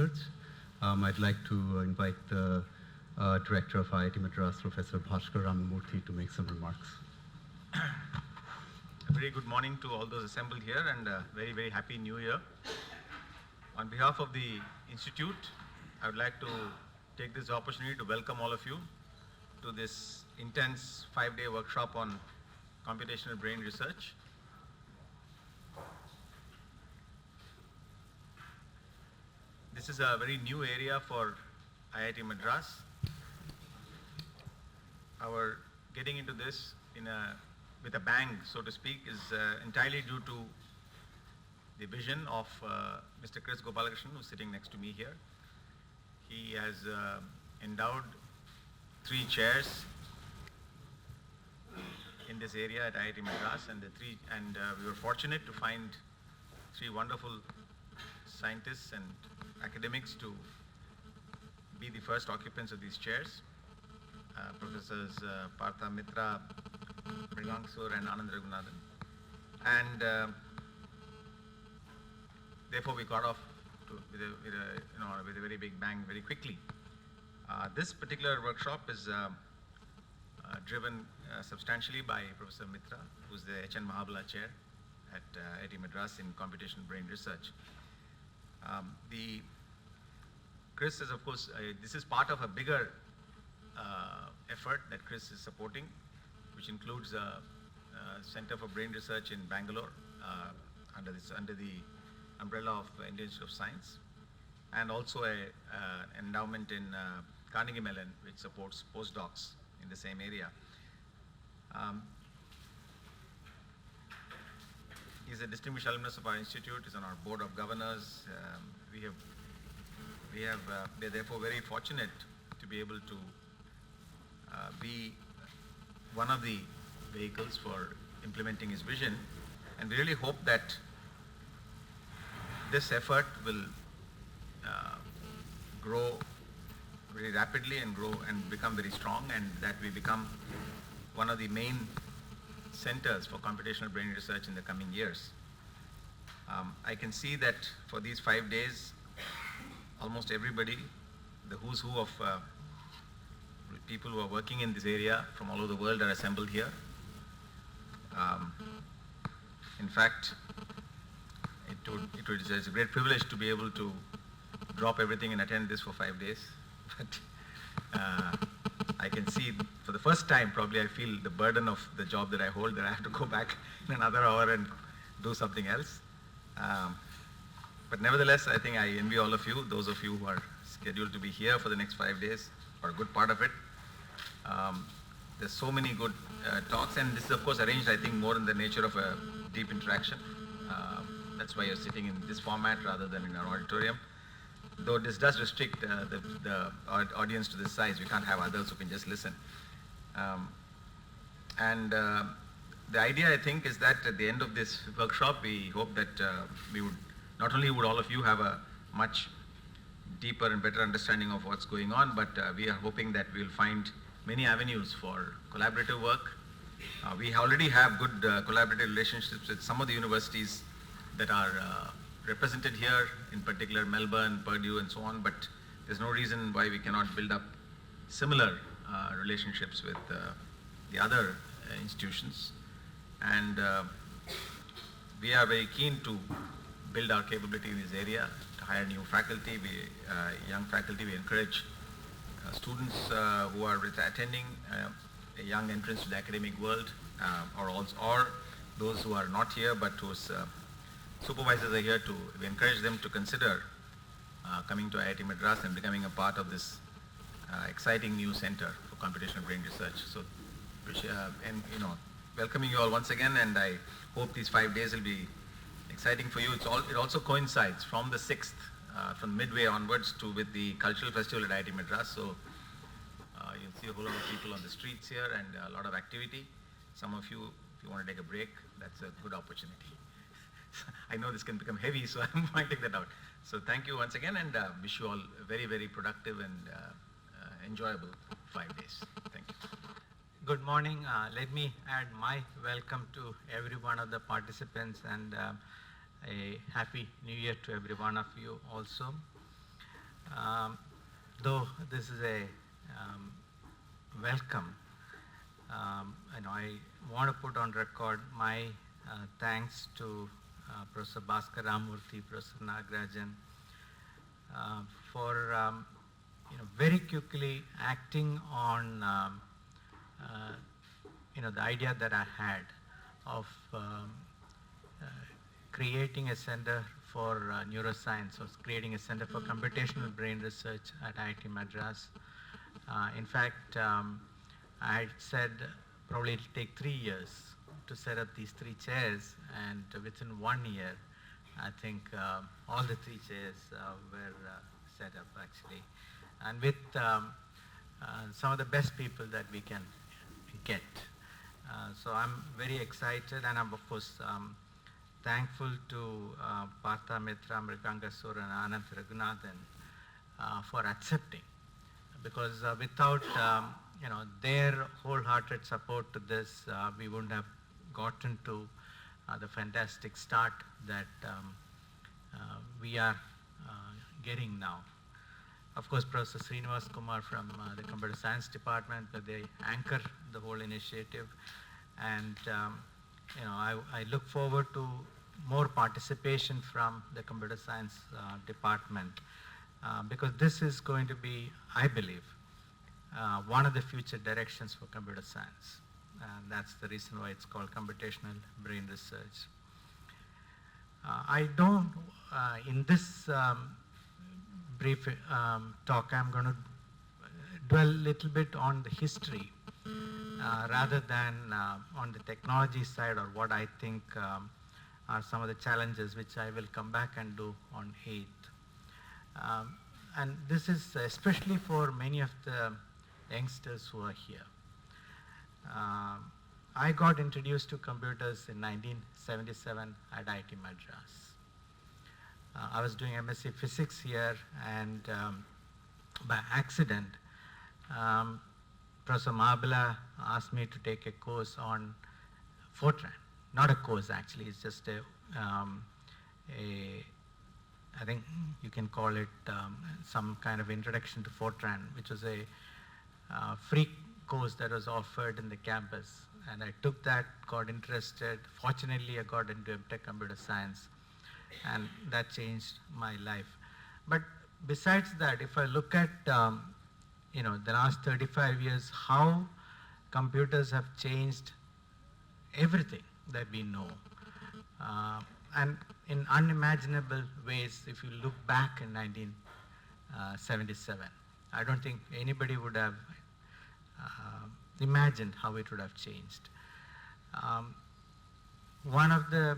Research. I'd like to invite the Director of IIT Madras, Professor Bhaskar Ramamurthy, to make some remarks. A very good morning to all those assembled here, and a very, very happy New Year. On behalf of the Institute, I would like to take this opportunity to welcome all of you to this intense 5-day workshop on computational brain research. This is a very new area for IIT Madras. Our getting into this with a bang, so to speak, is entirely due to the vision of Mr. Chris Gopalakrishnan, who's sitting next to me here. He has endowed 3 chairs in this area at IIT Madras, and we were fortunate to find 3 wonderful scientists and academics to be the first occupants of these chairs. Professors Partha Mitra, Mrigangsur and Anand Raghunathan. And therefore we got off with a very big bang very quickly. This particular workshop is driven substantially by Professor Mitra, who's the H.N. Mahabala Chair at IIT Madras in Computational Brain Research. Chris is, of course, this is part of a bigger effort that Chris is supporting, which includes a Center for Brain Research in Bangalore under the umbrella of Indian Institute of Science, and also an endowment in Carnegie Mellon, which supports postdocs in the same area. He's a distinguished alumnus of our institute. He's on our board of governors. We're therefore very fortunate to be able to be one of the vehicles for implementing his vision, and we really hope that this effort will grow very rapidly and grow and become very strong, and that we become one of the main centers for computational brain research in the coming years. I can see that for these 5 days, almost everybody, the who's who of people who are working in this area from all over the world are assembled here. In fact, it's a great privilege to be able to drop everything and attend this for 5 days. But I can see for the first time, probably I feel the burden of the job that I hold, that I have to go back in another hour and do something else. But nevertheless, I think I envy all of you, those of you who are scheduled to be here for the next 5 days, or a good part of it. There's so many good talks, and this is of course arranged, I think, more in the nature of a deep interaction. That's why you're sitting in this format rather than in our auditorium. Though this does restrict the audience to this size, we can't have others who can just listen. The idea, I think, is that at the end of this workshop, we hope that not only would all of you have a much deeper and better understanding of what's going on, but we are hoping that we'll find many avenues for collaborative work. We already have good collaborative relationships with some of the universities that are represented here, in particular Melbourne, Purdue and so on, but there's no reason why we cannot build up similar relationships with the other institutions. And we are very keen to build our capability in this area, to hire new faculty, young faculty. We encourage students who are attending a young entrance to the academic world, or those who are not here but whose supervisors are here, we encourage them to consider coming to IIT Madras and becoming a part of this exciting new center for computational brain research. So, welcoming you all once again, and I hope these 5 days will be exciting for you. It also coincides from the 6th, from midway onwards, with the cultural festival at IIT Madras. So you'll see a whole lot of people on the streets here and a lot of activity. Some of you, if you want to take a break, that's a good opportunity. I know this can become heavy, so I'm pointing that out. So thank you once again, and wish you all a very, very productive and enjoyable 5 days. Thank you. Good morning. Let me add my welcome to every one of the participants, and a happy new year to every one of you also. Though this is a welcome, I want to put on record my thanks to Professor Bhaskar Ramamurthy, Professor Nagarajan, for very quickly acting on the idea that I had of creating a center for neuroscience, or creating a center for computational brain research at IIT Madras. In fact, I had said probably it'll take 3 years to set up these 3 chairs, and within 1 year, I think all the 3 chairs were set up actually, and with some of the best people that we can get. So I'm very excited, and I'm of course thankful to Partha Mitra, Mriganga Sur, and Anant Raghunathan for accepting, because without their wholehearted support to this, we wouldn't have gotten to the fantastic start that we are getting now. Of course, Professor Srinivas Kumar from the Computer Science Department, they anchor the whole initiative, and I look forward to more participation from the Computer Science Department, because this is going to be, I believe, one of the future directions for computer science, and that's the reason why it's called computational brain research. I don't, in this brief talk, I'm going to dwell a little bit on the history rather than on the technology side, or what I think are some of the challenges, which I will come back and do on 8th. And this is especially for many of the youngsters who are here. I got introduced to computers in 1977 at IIT Madras. I was doing MSc Physics here, and by accident, Professor Mahabala asked me to take a course on Fortran. Not a course actually, it's just I think you can call it some kind of introduction to Fortran, which was a free course that was offered in the campus. And I took that, got interested. Fortunately, I got into MTech Computer Science, and that changed my life. But besides that, if I look at the last 35 years, how computers have changed everything that we know, and in unimaginable ways. If you look back in 1977, I don't think anybody would have imagined how it would have changed. One of the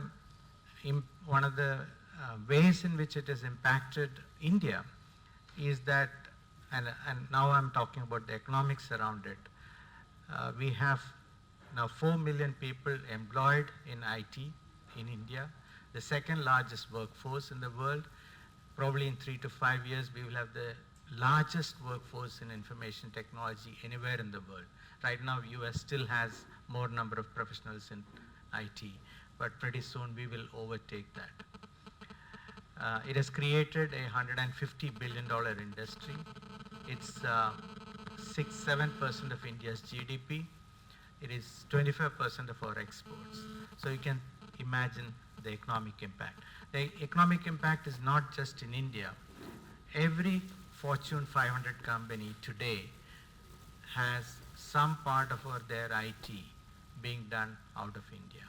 ways in which it has impacted India is that, and now I'm talking about the economics around it, we have now 4 million people employed in IT in India, the second largest workforce in the world. Probably in 3 to 5 years, we will have the largest workforce in information technology anywhere in the world. Right now, US still has more number of professionals in IT, but pretty soon we will overtake that. It has created a $150 billion industry. It's 6-7% of India's GDP. It is 25% of our exports. So you can imagine the economic impact. The economic impact is not just in India. Every Fortune 500 company today has some part of their IT being done out of India.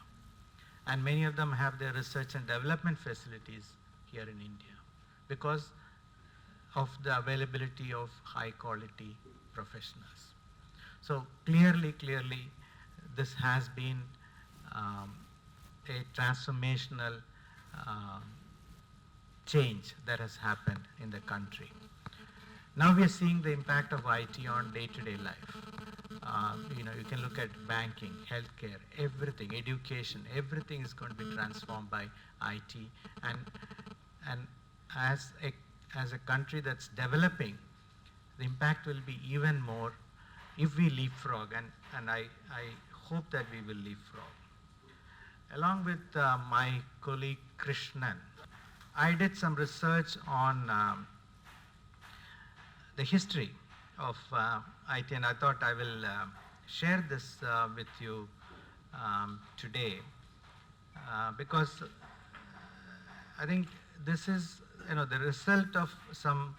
And many of them have their research and development facilities here in India because of the availability of high quality professionals. So clearly, this has been a transformational change that has happened in the country. Now we are seeing the impact of IT on day-to-day life. You can look at banking, healthcare, everything, education, everything is going to be transformed by IT. And as a country that's developing, the impact will be even more if we leapfrog, and I hope that we will leapfrog. Along with my colleague Krishnan, I did some research on the history of IT, and I thought I will share this with you today because I think this is, the result of some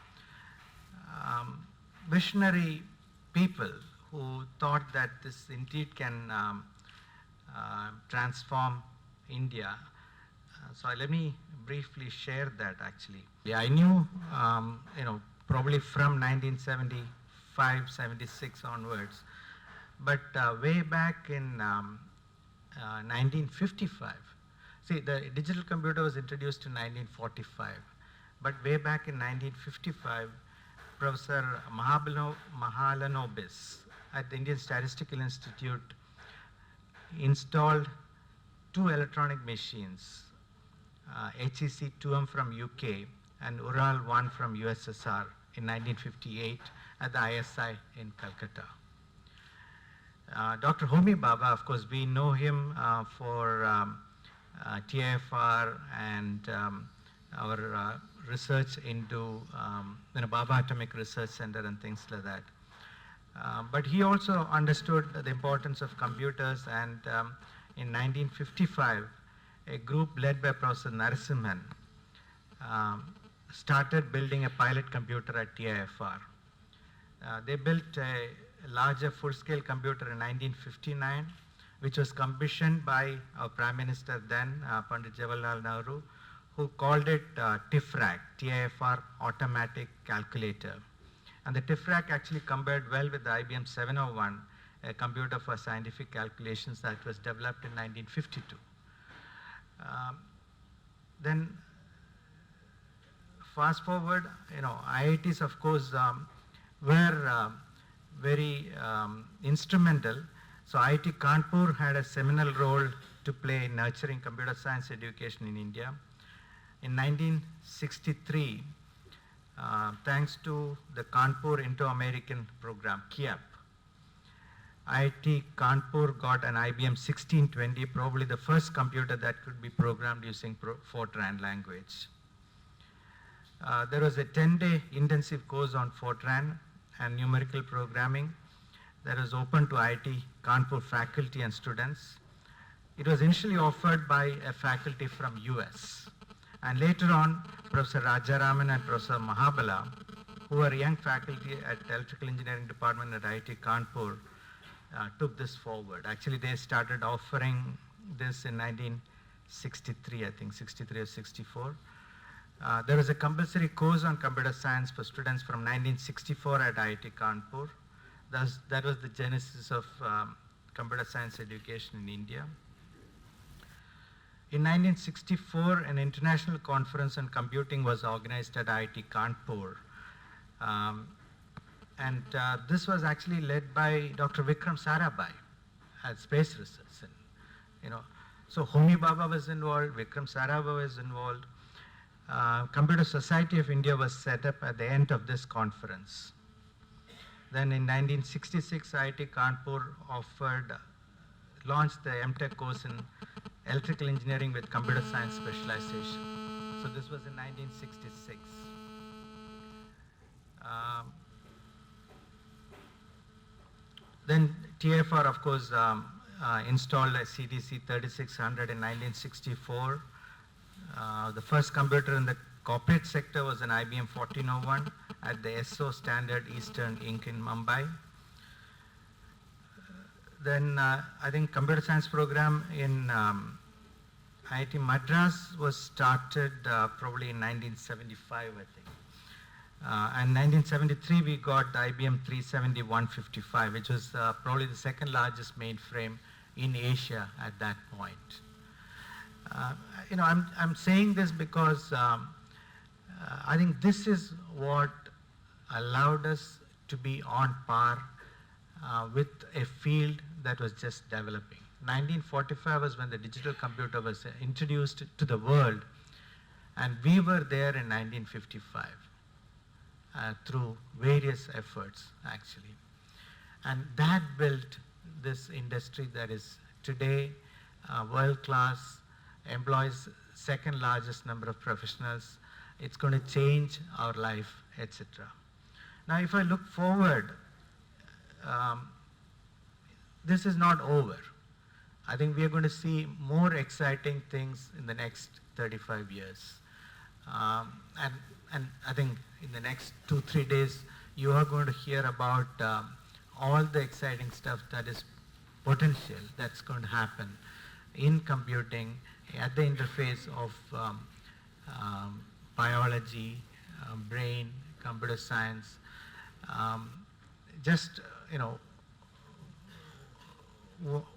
visionary people who thought that this indeed can transform India. So let me briefly share that actually. Yeah, I knew, probably from 1975, 76 onwards, but way back in 1955, see, the digital computer was introduced in 1945, but way back in 1955, Professor Mahalanobis at the Indian Statistical Institute installed two electronic machines, HEC 2M from UK and Ural 1 from USSR in 1958 at the ISI in Calcutta. Dr. Homi Bhabha, of course, we know him for TIFR and our research into Bhabha Atomic Research Center and things like that. But he also understood the importance of computers, and in 1955, a group led by Professor Narasimhan started building a pilot computer at TIFR. They built a larger full-scale computer in 1959, which was commissioned by our Prime Minister then, Pandit Jawaharlal Nehru, who called it TIFRAC, TIFR Automatic Calculator. And the TIFRAC actually compared well with the IBM 701, a computer for scientific calculations that was developed in 1952. Then fast forward, IITs of course were very instrumental. So IIT Kanpur had a seminal role to play in nurturing computer science education in India. In 1963, thanks to the Kanpur Indo-American program, KIAP, IIT Kanpur got an IBM 1620, probably the first computer that could be programmed using Fortran language. There was a 10-day intensive course on Fortran and numerical programming that was open to IIT Kanpur faculty and students. It was initially offered by a faculty from US. And later on, Professor Rajaraman and Professor Mahabala, who were young faculty at Electrical Engineering Department at IIT Kanpur, took this forward. Actually, they started offering this in 1963, I think, 63 or 64. There was a compulsory course on computer science for students from 1964 at IIT Kanpur. That was the genesis of computer science education in India. In 1964, an international conference on computing was organized at IIT Kanpur. This was actually led by Dr. Vikram Sarabhai at Space Research. So Homi Bhabha was involved, Vikram Sarabhai was involved. Computer Society of India was set up at the end of this conference. Then in 1966, IIT Kanpur launched the MTech course in electrical engineering with computer science specialization. So this was in 1966. Then TFR, of course, installed a CDC 3600 in 1964. The first computer in the corporate sector was an IBM 1401 at the SO Standard Eastern Inc. in Mumbai. Then I think computer science program in IIT Madras was started probably in 1975, I think. And 1973 we got the IBM 370-155, which was probably the second largest mainframe in Asia at that point. I'm saying this because I think this is what allowed us to be on par with a field that was just developing. 1945 was when the digital computer was introduced to the world, and we were there in 1955 through various efforts actually. And that built this industry that is today world class, employs second largest number of professionals. It's going to change our life, etc. Now, if I look forward, um, this is not over. I think we are going to see more exciting things in the next 35 years. And I think in the next 2-3 days, you are going to hear about all the exciting stuff that is potential that's going to happen in computing at the interface of biology, brain, computer science. Just,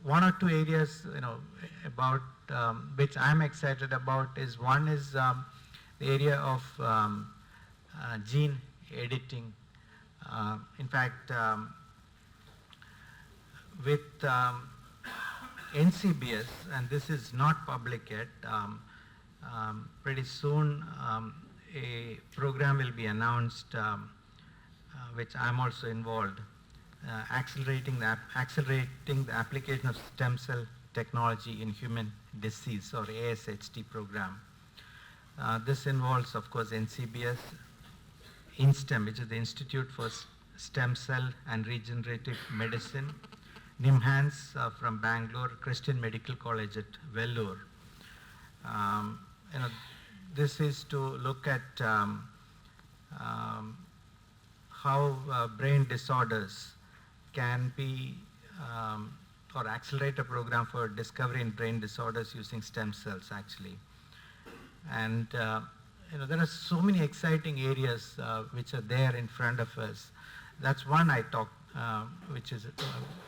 one or two areas, about which I'm excited about is one is the area of gene editing. In fact, with NCBS, and this is not public yet, pretty soon a program will be announced, which I'm also involved, accelerating the application of stem cell technology in human disease, or ASHT program. This involves, of course, NCBS, INSTEM, which is the Institute for Stem Cell and Regenerative Medicine, NIMHANS from Bangalore, Christian Medical College at Vellore. This is to look at how brain disorders can be, or accelerate a program for discovery in brain disorders using stem cells, actually. And there are so many exciting areas which are there in front of us. That's one which is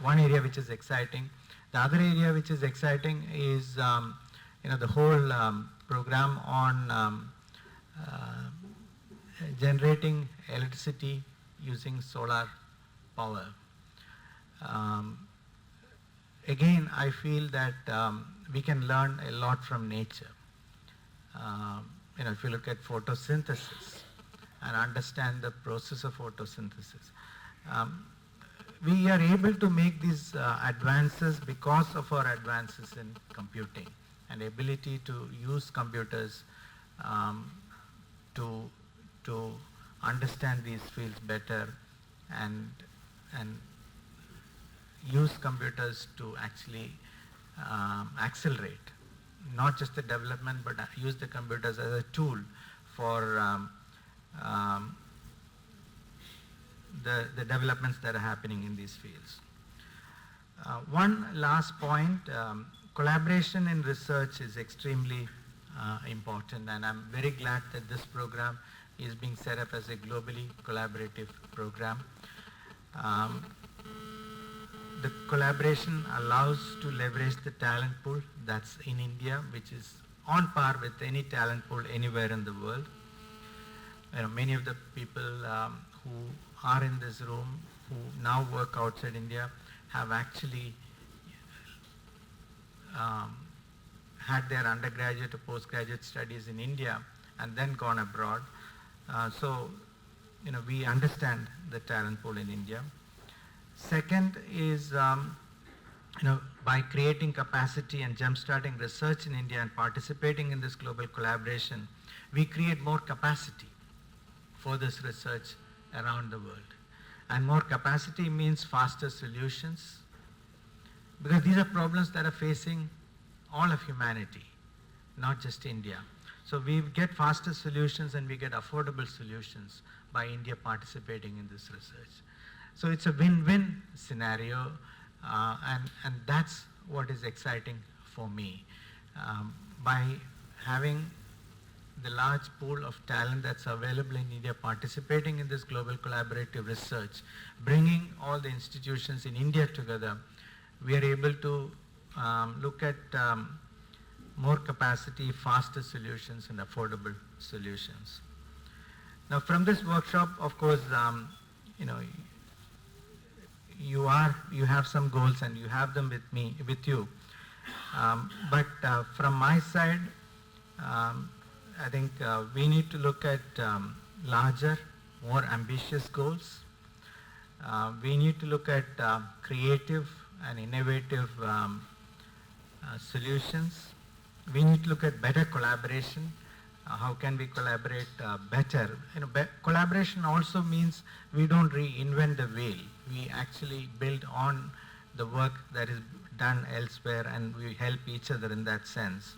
one area which is exciting. The other area which is exciting is the whole program on generating electricity using solar power. Again, I feel that we can learn a lot from nature. If you look at photosynthesis and understand the process of photosynthesis, we are able to make these advances because of our advances in computing and ability to use computers to understand these fields better and use computers to actually accelerate not just the development, but use the computers as a tool for the developments that are happening in these fields. One last point, collaboration in research is extremely important, and I'm very glad that this program is being set up as a globally collaborative program. The collaboration allows to leverage the talent pool that's in India, which is on par with any talent pool anywhere in the world. Many of the people who are in this room, who now work outside India, have actually had their undergraduate or postgraduate studies in India and then gone abroad. So we understand the talent pool in India. Second is, by creating capacity and jump-starting research in India and participating in this global collaboration, we create more capacity for this research around the world. And more capacity means faster solutions, because these are problems that are facing all of humanity, not just India. So we get faster solutions and we get affordable solutions by India participating in this research. So it's a win-win scenario, and that's what is exciting for me. By having the large pool of talent that's available in India participating in this global collaborative research, bringing all the institutions in India together, we are able to look at more capacity, faster solutions, and affordable solutions. Now, from this workshop, of course, you have some goals and you have them with you. But from my side, I think we need to look at larger, more ambitious goals. We need to look at creative and innovative solutions. We need to look at better collaboration how can we collaborate better. Collaboration also means we don't reinvent the wheel. We actually build on the work that is done elsewhere, and we help each other in that sense.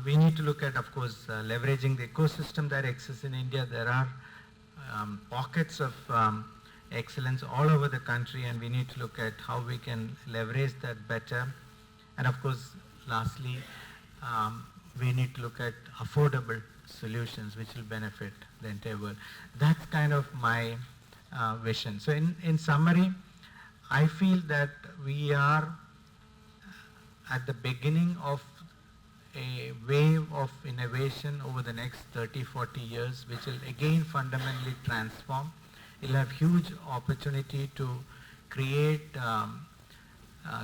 We need to look at, of course, leveraging the ecosystem that exists in India. There are pockets of excellence all over the country, and we need to look at how we can leverage that better. And of course, lastly, we need to look at affordable solutions which will benefit the entire world. That's kind of my vision. So in summary, I feel that we are at the beginning of a wave of innovation over the next 30, 40 years, which will again fundamentally transform. It'll have huge opportunity to create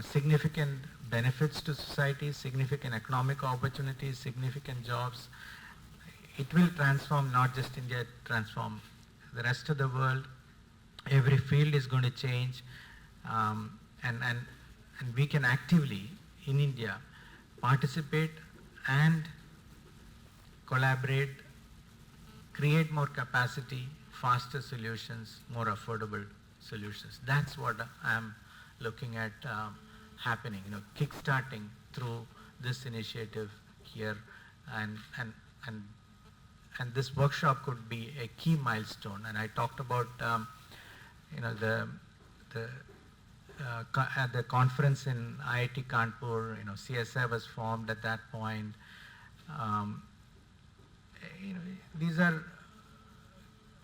significant benefits to society, significant economic opportunities, significant jobs. It will transform not just India, it transform the rest of the world. Every field is going to change, and we can actively, in India, participate and collaborate, create more capacity, faster solutions, more affordable solutions. That's what I'm looking at happening, kickstarting through this initiative here, and this workshop could be a key milestone. And I talked about at the conference in IIT Kanpur, CSI was formed at that point. These are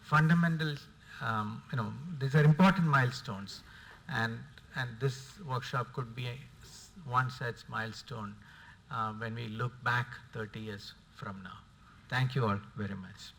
fundamental, these are important milestones, and this workshop could be one such milestone when we look back 30 years from now. Thank you all very much.